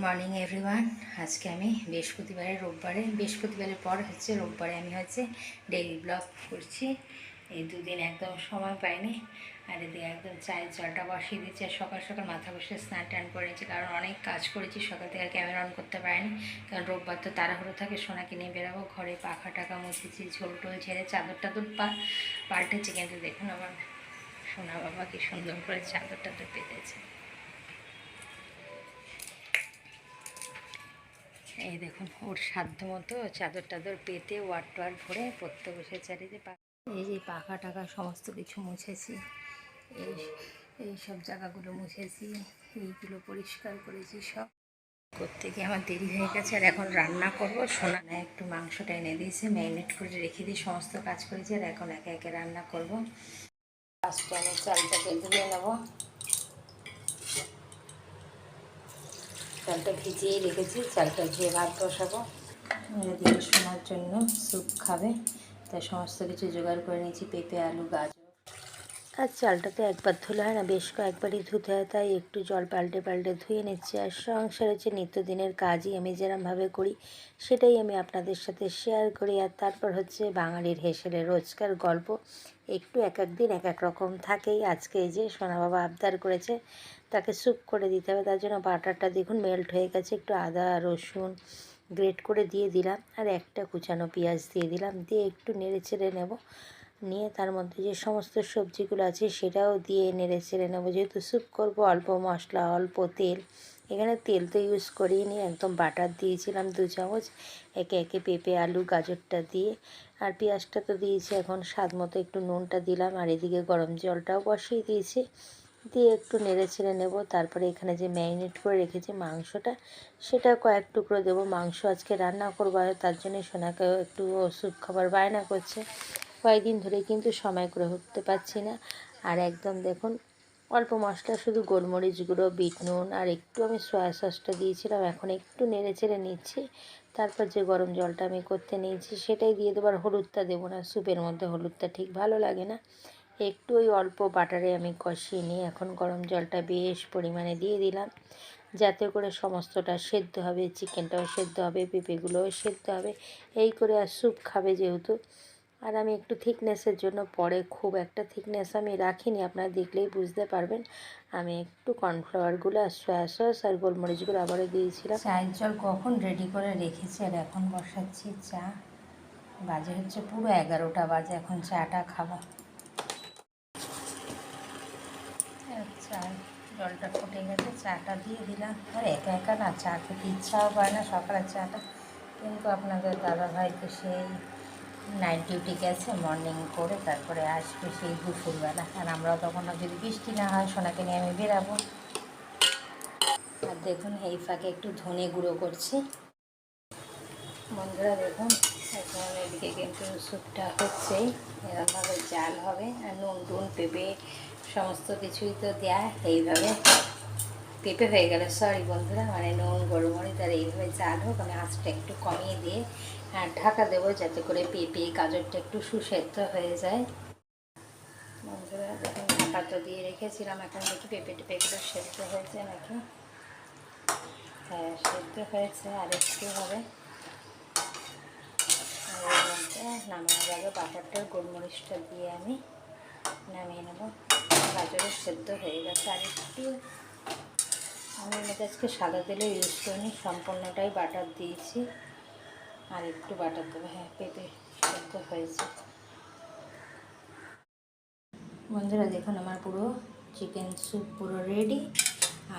Morning everyone. আজকে আমি বৃহস্পতিবারের পর রোববারে আমি ডেইলি ব্লগ করছি। এই দুদিন একদম সময় পাইনি। আর এদিকে একদম চায়ের জলটা বসিয়ে দিচ্ছি। আর সকাল সকাল মাথা বসে স্নান টান করে নিচ্ছি, কারণ অনেক কাজ করেছি সকাল থেকে, ক্যামেরা অন করতে পারিনি। কারণ রোববার তো তাড়াহুড়ো থাকে, সোনাকে নিয়ে বেরাবো। ঘরে পাখা টাকা মুছেছি, ঝোল টোল ঝেড়ে চাদর টাদর পাল্টেছি। কিন্তু দেখুন আমার সোনা বাবা কি সুন্দর করে চাদর টাদর পেতেছে। এই দেখুন ওর সাধ্য মতো চাদর টাদর পেতে ওয়ার টোয়ার ভরে পড়তে বসেছে। আর এই যে পাখা টাকা সমস্ত কিছু মুছেছি, এই এই সব জায়গাগুলো মুছেছি, এইগুলো পরিষ্কার করেছি। সব করতে গিয়ে আমার দেরি হয়ে গেছে। আর এখন রান্না করবো। সোনা একটু মাংসটা এনে দিয়েছে, ম্যারিনেট করে রেখে দিয়ে সমস্ত কাজ করেছি। আর এখন একে একে রান্না করবো। ফার্স্টে আমি চালটাকে ধুয়ে নেবো। চালটা ভিজিয়েই রেখেছি, চালটা ধুয়ে ভাত বসাবো। দিয়ে শোনার জন্য স্যুপ খাবে, তাই সমস্ত কিছু জোগাড় করে নিয়েছি, পেঁপে, আলু, গাজর। আর চালটা তো একবার ধুলে হয় না, বেশ কয়েকবারই ধুতে হয়, তাই একটু জল পাল্টে পাল্টে ধুয়ে নিচ্ছি। আর সংসারের যে নিত্যদিনের কাজই আমি যেরমভাবে করি সেটাই আমি আপনাদের সাথে শেয়ার করি। আর তারপর বাঙালির হেসেলে রোজকার গল্প, একটু এক এক দিন এক এক রকম থাকেই। আজকে এই যে সোনা বাবা আবদার করেছে, তাকে স্যুপ করে দিতে হবে। তার জন্য বাটারটা দেখুন মেল্ট হয়ে গেছে। একটু আদা রসুন গ্রেট করে দিয়ে দিলাম, আর একটা কুচানো পেঁয়াজ দিয়ে দিলাম, দিয়ে একটু নেড়ে চেড়ে নেব। নিয়ে তার মধ্যে যে সমস্ত সবজিগুলো আছে সেটাও দিয়ে নেড়ে চেড়ে নেবো। যেহেতু স্যুপ করবো, অল্প মশলা অল্প তেল, এখানে তেল তো ইউজ করিনি, একদম বাটার দিয়েছিলাম 2 চামচ। একে একে পেঁপে, আলু, গাজরটা দিয়ে, আর পেঁয়াজটা তো দিয়েছি। এখন স্বাদ মতো একটু নুনটা দিলাম। আর এদিকে গরম জলটাও বসিয়ে দিয়েছি, দিয়ে একটু নেড়ে ছেড়ে নেব। তারপরে এখানে যে ম্যারিনেট করে রেখেছি মাংসটা, সেটা কয়েক টুকরো দেবো। মাংস আজকে রান্না করবো, তার জন্য সোনাকেও একটু স্যুপ খাবার বায়না করছে। কয়েকদিন ধরে কিন্তু সময় করে উঠতে পারছি না। আর একদম দেখুন অল্প মশলা, শুধু গোলমরিচ গুঁড়ো, বিট নুন, আর একটু আমি সয়া সসটা দিয়েছিলাম। এখন একটু নেড়ে চেড়ে নিচ্ছি। তারপর যে গরম জলটা আমি করতে নিয়েছি সেটাই দিয়ে দেবো। আর হলুদটা দেবো না, স্যুপের মধ্যে হলুদটা ঠিক ভালো লাগে না। একটু ওই অল্প বাটারে আমি কষিয়ে নিয়ে এখন গরম জলটা বেশ পরিমাণে দিয়ে দিলাম, যাতে করে সমস্তটা সেদ্ধ হবে, চিকেনটাও সেদ্ধ হবে, পেঁপেগুলোও সেদ্ধ হবে। এই করে আর স্যুপ খাবে যেহেতু। আর আমি একটু থিকনেসের জন্য পরে খুব একটা থিকনেস আমি রাখিনি, আপনারা দেখলেই বুঝতে পারবেন। আমি একটু কর্নফ্লাওয়ারগুলো আর সয়া সস আর গোলমরিচগুলো আবারও দিয়েছিলাম। চায়ের জল কখন রেডি করে রেখেছি, আর এখন বসাচ্ছি চা। বাজে পুরো 11টা বাজে, এখন চাটা খাবো। চা জলটা ফুটে গেছে, চাটা দিয়ে দিলাম। আর একা একা না চা খেতে ইচ্ছাও করে না সকালের চাটা। কিন্তু আপনাদের দাদাভাই তো সেই নাইট ডিউটি গেছে, মর্নিং করে তারপরে আসবে সেই দুপুরবেলা। আর আমরাও তখন যদি বৃষ্টি না হয় সোনাকে নিয়ে আমি বেরাবো। আর দেখুন এই ফাঁকে একটু ধনে গুঁড়ো করছি। বন্ধুরা দেখুন এখন এদিকে কিন্তু স্যুপটা হচ্ছেই, এরকমভাবে জাল হবে। আর নুন টুন পেঁপে সমস্ত কিছুই তো দেয়া। এইভাবে পেঁপে হয়ে গেল, সরি বন্ধুরা, মানে নুন গোলমরিচ, আর এইভাবে জাল হোক। আমি আঁচটা একটু কমিয়ে দিয়ে আর ঢাকা দেবো, যাতে করে পেঁপে গাজরটা একটু সুসেদ্ধ হয়ে যায়। বন্ধুরা দেখুন ঢাকা তো দিয়ে রেখেছিলাম, এখন দেখি পেঁপে টেপেগুলো সেদ্ধ হয়েছে নাকি। হ্যাঁ সেদ্ধ হয়েছে, আর একটু হবে। আর এর মধ্যে নামানোর আগে বাটারটার গোলমরিচটা দিয়ে আমি নামিয়ে নেব। গাজরের সেদ্ধ হয়ে গেছে। আর একটু আমি আজকে সাদা তেলে ইউজ করিনি, সম্পূর্ণটাই বাটার দিয়েছি। আর একটু বাটার দেবো। হ্যাঁ পেঁপে সেদ্ধ হয়েছে। বন্ধুরা দেখুন আমার পুরো চিকেন স্যুপ পুরো রেডি।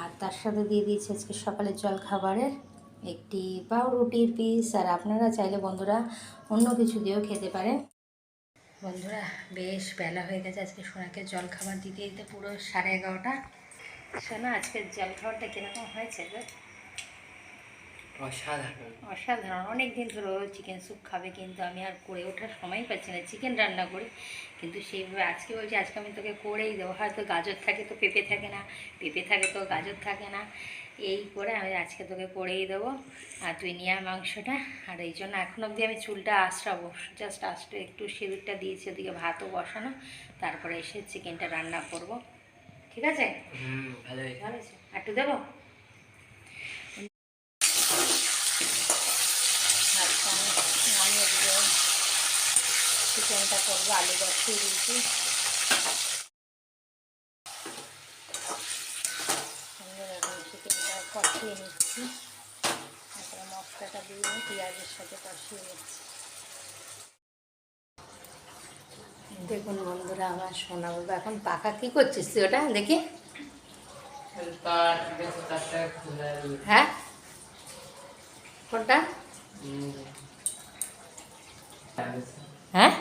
আর তার সাথে দিয়ে দিয়েছি আজকে সকালের জল খাবারের একটি পাউরুটির পিস। আর আপনারা চাইলে বন্ধুরা অন্য কিছু দিয়েও খেতে পারেন। বন্ধুরা বেশ বেলা হয়ে গেছে, আজকে সোনাকে জল খাবার দিতে দিতে পুরো 11:30। শোনা আজকের জল খাবারটা কীরকম হয়েছে গো? অসাধারণ অসাধারণ। অনেক দিন ধরে চিকেন স্যুপ খাবে, কিন্তু আমি আর করে ওঠার সময় পাচ্ছি না। চিকেন রান্না করি কিন্তু সেইভাবে আজকে বলছি আজকে আমি তোকে করেই দেবো। হয়তো গাজর থাকে তো পেঁপে থাকে না, পেঁপে থাকে তো গাজর থাকে না, এই করে আমি আজকে তোকে করেই দেবো। আর তুই নিয়ে মাংসটা। আর এই জন্য এখন অবধি আমি চুলটা আঁচড়াবো, জাস্ট আঁচড়ে একটু সিঁদুরটা দিয়েছি, ওদিকে ভাতও বসানো, তারপরে এসে চিকেনটা রান্না করব। ঠিক আছে? ভালো হয়েছে। ভালো আছে, একটু দেবো। চিকেনটা করবো, আলু বসিয়ে দিয়েছি। এখন চিকেনটা কষিয়ে নিচ্ছি, তারপরে মশলাটা দিয়ে নিই, পেঁয়াজের সাথে কষিয়ে নিচ্ছি। দেখুন বন্ধুরা, আমার সোনা বাবা এখন পাখা কি করছিস তুই? ওটা দেখি। হ্যাঁ, কোনটা? হ্যাঁ,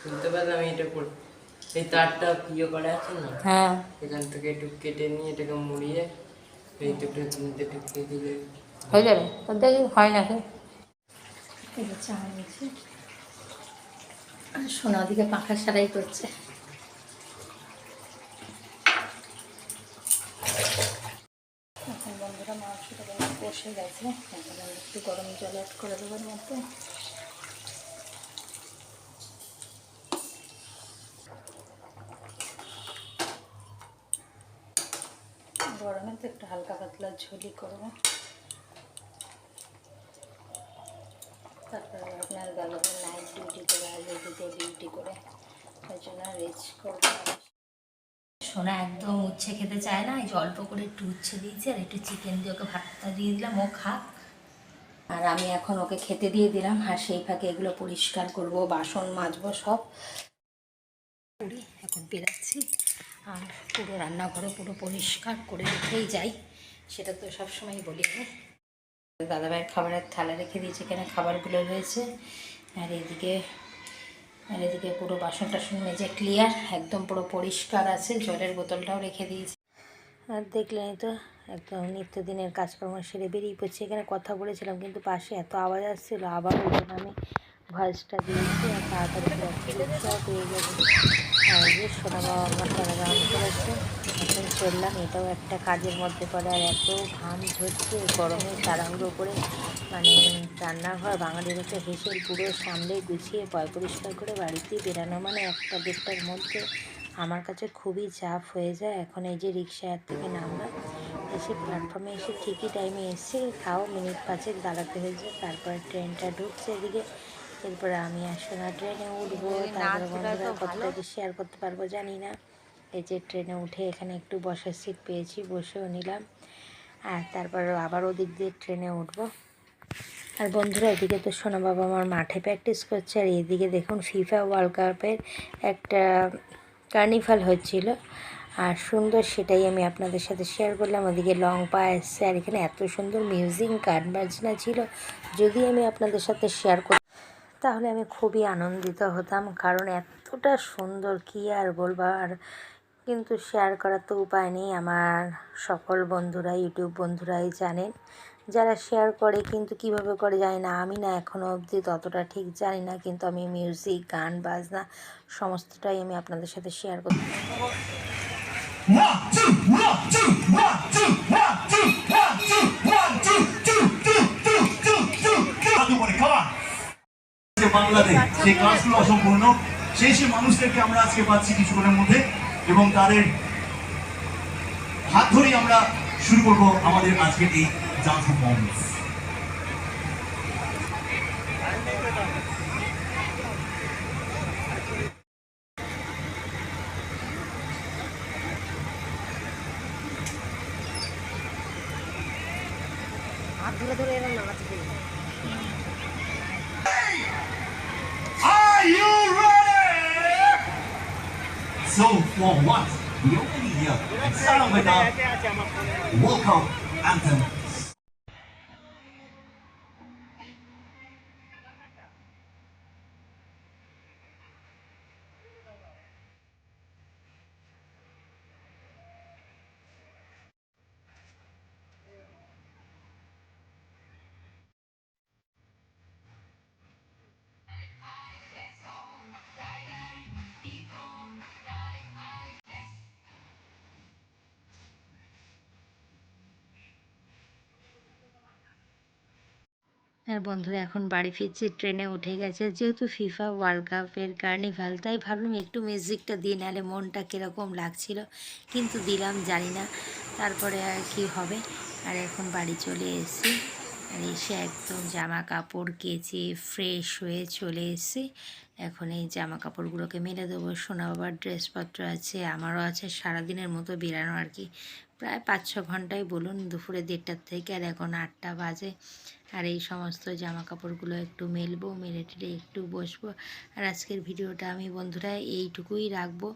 খুলতে পারলাম। এটা এই তারটা ইয়ে করা আছে না, হ্যাঁ, এখান থেকে একটু কেটে নিয়ে এটাকে মুড়িয়ে এই দুটো তিনটে ঢুকিয়ে দিলে হয়ে যাবে। তো দেখি হয় নাকি। চা নিয়েছি, সোনা ওদিকে পাখা সারাই করছে। এখন বন্ধুরা মাংসটা কষে গেছে, এখন একটু গরম জল অ্যাড করে দেবার মতো। গরমে তো একটু হালকা পাতলা ঝোলই করবো। তারপরে আপনার দাদাদের নাইট ডিউটি করে আসবে, দুটো ডিউটি করে, ওই জন্য রেস্ট করবো। সোনা একদম উচ্ছে খেতে চায় না, এই যে অল্প করে একটু উচ্ছে দিয়েছি আর একটু চিকেন দিয়ে ওকে ভাতটা দিয়ে দিলাম, ও খাক। আর আমি এখন ওকে খেতে দিয়ে দিলাম, আর সেই ফাঁকে এগুলো পরিষ্কার করব, বাসন মাজবো সব করি। এখন বেরাচ্ছি, আর পুরো রান্নাঘরে পুরো পরিষ্কার করে রেখেই যাই, সেটা তো সবসময় বলি আমি। দাদাভাইয়ের খাবারের থালা রেখে দিয়েছি, এখানে খাবারগুলো রয়েছে। আর এদিকে পুরো বাসন টাসন মেজে ক্লিয়ার, একদম পুরো পরিষ্কার আছে। জলের বোতলটাও রেখে দিয়েছি। আর দেখলেনই তো, একদম নিত্যদিনের কাজকর্ম সেরে বেরিয়ে পড়ছি। এখানে কথা বলেছিলাম কিন্তু পাশে এত আওয়াজ আসছিলো, আবার ওই জন্য আমি ভয়েসটা দিয়েছি। আর তাড়াতাড়ি রিক্সাও পেয়ে যাবো। আর যে সোনা বাবা আমার রান্না করেছে, এখন চললাম। এটাও একটা কাজের মধ্যে পড়ে। আর এত ঘাম ঝরছে গরমে, তাড়াহুড়ো করে মানে রান্নাঘর বাঙালির হচ্ছে হেসেল পুরো সামলে গুছিয়ে পয় পরিষ্কার করে বাড়িতে বেরানো মানে একটা দেড়টার মধ্যে আমার কাছে খুবই চাপ হয়ে যায়। এখন এই যে রিক্সা থেকে নামলাম, এসে প্ল্যাটফর্মে এসে ঠিকই টাইমে এসে তাও মিনিট 5 দাঁড়াতে হয়েছে। তারপরে ট্রেনটা ঢুকছে এদিকে, এরপরে আমি আসলে না ট্রেনে উঠবো। তারপরে বন্ধুরা কতটা কি শেয়ার করতে পারবো জানি না। এই যে ট্রেনে উঠে এখানে একটু বসার সিট পেয়েছি, বসেও নিলাম। আর তারপর আবার ওদিক দিয়ে ট্রেনে উঠবো। আর বন্ধুরা এদিকে তো সোনা বাবা আমার মাঠে প্র্যাকটিস করছে, আর এদিকে দেখুন ফিফা ওয়ার্ল্ড কাপের একটা কার্নিভাল হচ্ছিল, আর সুন্দর সেটাই আমি আপনাদের সাথে শেয়ার করলাম। ওদিকে লং পা এসছে, আর এখানে এত সুন্দর মিউজিক গান বাজনা ছিল, যদি আমি আপনাদের সাথে শেয়ার করতাম তাহলে আমি খুবই আনন্দিত হতাম, কারণ এতটা সুন্দর কি আর বলবো। আর কিন্তু শেয়ার করার তো উপায় নেই, আমার সকল বন্ধুরা ইউটিউব বন্ধুরাই জানেন যারা শেয়ার করে, কিন্তু কিভাবে করে জানি না। আমি না এখনও অবধি ততটা ঠিক জানি না, কিন্তু আমি মিউজিক গান বাজনা সমস্তটাই আমি আপনাদের সাথে শেয়ার করতে। বাংলাদেশ সেই কাজগুলো অসম্পূর্ণ, সেই মানুষদেরকে আমরা আজকে পাচ্ছি কিছুক্ষণের মধ্যে, এবং তাদের হাত ধরেই আমরা শুরু করব আমাদের আজকের এই ডান্স পারফরম্যান্স। হাত ধরে ধরে এরকম নামাচ্ছে। Are you ready? So for once, we already here and start with our World Cup anthem. আর বন্ধুরা এখন বাড়ি ফিরছি, ট্রেনে উঠে গেছে। যেহেতু ফিফা ওয়ার্ল্ড কাপের কার্নিভাল, তাই ভাবলাম একটু মিউজিকটা দিয়ে, নাহলে মনটা কীরকম লাগছিল, কিন্তু দিলাম জানি না তারপরে আর কি হবে। আর এখন বাড়ি চলে এসেছি, আর এসে একদম জামা কাপড় কেচে ফ্রেশ হয়ে চলে এসেছি। এখন এই জামা কাপড়গুলোকে মেলে দেবো। সোনা বাবার ড্রেসপত্র আছে, আমারও আছে, সারাদিনের মতো বেরানো আর কি। প্রায় 5-6 ঘন্টাই বলুন, দুপুরে 1:30 থেকে আর এখন 8টা বাজে। আর এই সমস্ত জামা কাপড়গুলো একটু মেলবো, মেলে টেলে একটু বসবো। আর আজকের ভিডিওটা আমি বন্ধুরা এইটুকুই রাখবো।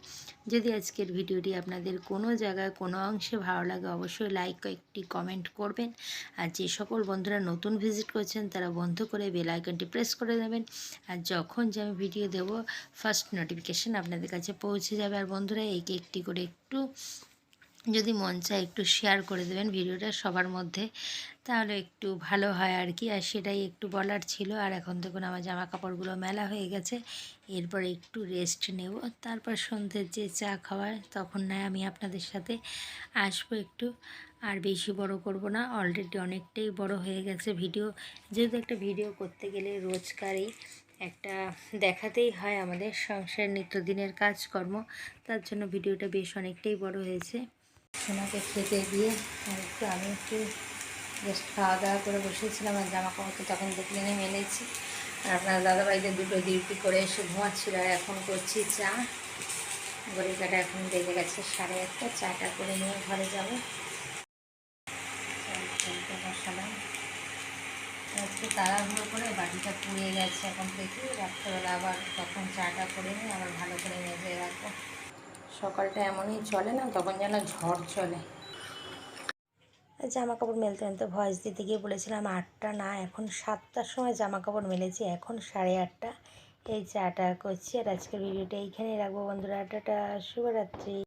যদি আজকের ভিডিওটি আপনাদের কোনো জায়গায় কোনো অংশে ভালো লাগে অবশ্যই লাইক একটি কমেন্ট করবেন। আর যে সকল বন্ধুরা নতুন ভিজিট করছেন তারা বন্ধ করে বেল আইকনটি প্রেস করে দেবেন। আর যখন যে আমি ভিডিও দেব ফার্স্ট নোটিফিকেশান আপনাদের কাছে পৌঁছে যাবে। আর বন্ধুরা একে একটি করে একটু যদি মন চায় একটু শেয়ার করে দেবেন ভিডিওটা সবার মধ্যে, তাহলে একটু ভালো হয় আর কি। আর সেটাই একটু বলার ছিল। আর এখন দেখুন আমার জামা কাপড়গুলো মেলা হয়ে গেছে, এরপর একটু রেস্ট নেব, তারপর সন্ধ্যের যে চা খাওয়ার তখন নয় আমি আপনাদের সাথে আসবো একটু। আর বেশি বড় করব না, অলরেডি অনেকটাই বড় হয়ে গেছে ভিডিও। যেহেতু একটা ভিডিও করতে গেলে রোজকারই একটা দেখাতেই হয় আমাদের সংসারের নিত্যদিনের কাজকর্ম, তার জন্য ভিডিওটা বেশ অনেকটাই বড় হয়েছে। সোনাকে খেতে দিয়ে আর একটু আমি একটু জাস্ট খাওয়া দাওয়া করে বসেছিলাম। আর জামা কাপড় তো তখন দেখলেন মেলেছি। আর আপনার দাদাবাড়িতে দুটো ডিউটি করে এসে ঘুমাচ্ছিল। আর এখন করছি চা। ঘড়ি কাটা এখন বেজে গেছে 1:30। চাটা করে নিয়ে ঘরে যাবো। বসালাম একটু তাড়াহুড়ো করে, বাটিটা পুড়ে গেছে এখন দেখি। রাত্রেবেলা আবার তখন চাটা করে নিয়ে আবার ভালো করে মেজে রাখবো। সকালটা এমনই চলে না, তখন যেন ঝড় চলে। জামা কাপড় মেলতে মেলতে ভয়েস দিতে গিয়ে বলেছিলাম 8টা না, এখন 7টার সময় জামা কাপড় মেলেছি, এখন 8:30। এই চাটা করছি। আর আজকের ভিডিওটা এইখানেই রাখবো বন্ধুরা। টাটা, শুভরাত্রি।